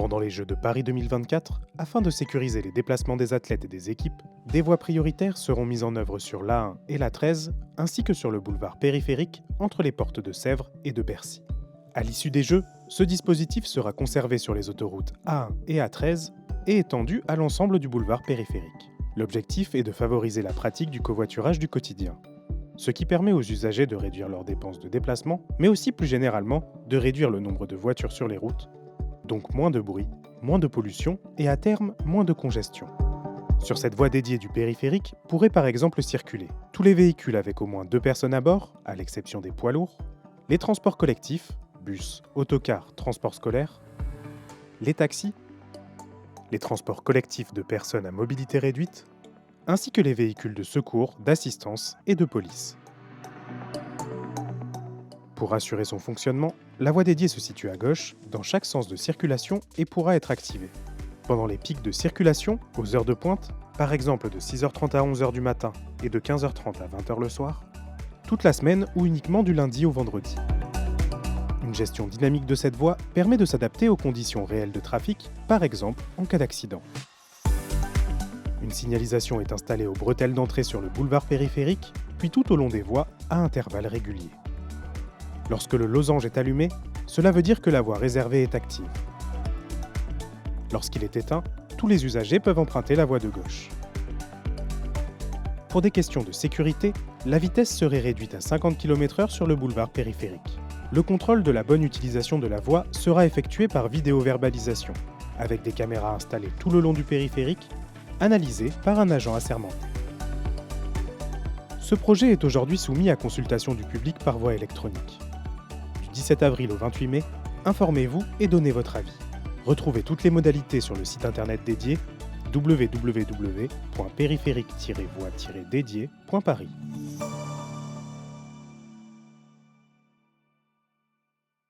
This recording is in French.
Pendant les Jeux de Paris 2024, afin de sécuriser les déplacements des athlètes et des équipes, des voies prioritaires seront mises en œuvre sur l'A1 et l'A13, ainsi que sur le boulevard périphérique entre les portes de Sèvres et de Bercy. À l'issue des Jeux, ce dispositif sera conservé sur les autoroutes A1 et A13 et étendu à l'ensemble du boulevard périphérique. L'objectif est de favoriser la pratique du covoiturage du quotidien, ce qui permet aux usagers de réduire leurs dépenses de déplacement, mais aussi plus généralement de réduire le nombre de voitures sur les routes, donc moins de bruit, moins de pollution et à terme moins de congestion. Sur cette voie dédiée du périphérique pourraient par exemple circuler tous les véhicules avec au moins 2 personnes à bord, à l'exception des poids lourds, les transports collectifs, bus, autocars, transports scolaires, les taxis, les transports collectifs de personnes à mobilité réduite, ainsi que les véhicules de secours, d'assistance et de police. Pour assurer son fonctionnement, la voie dédiée se situe à gauche, dans chaque sens de circulation et pourra être activée. Pendant les pics de circulation, aux heures de pointe, par exemple de 6h30 à 11h du matin et de 15h30 à 20h le soir, toute la semaine ou uniquement du lundi au vendredi. Une gestion dynamique de cette voie permet de s'adapter aux conditions réelles de trafic, par exemple en cas d'accident. Une signalisation est installée aux bretelles d'entrée sur le boulevard périphérique, puis tout au long des voies à intervalles réguliers. Lorsque le losange est allumé, cela veut dire que la voie réservée est active. Lorsqu'il est éteint, tous les usagers peuvent emprunter la voie de gauche. Pour des questions de sécurité, la vitesse serait réduite à 50 km/h sur le boulevard périphérique. Le contrôle de la bonne utilisation de la voie sera effectué par vidéoverbalisation, avec des caméras installées tout le long du périphérique, analysées par un agent assermenté. Ce projet est aujourd'hui soumis à consultation du public par voie électronique. Du 17 avril au 28 mai, informez-vous et donnez votre avis. Retrouvez toutes les modalités sur le site internet dédié www.périphérique-voie-dédié.paris.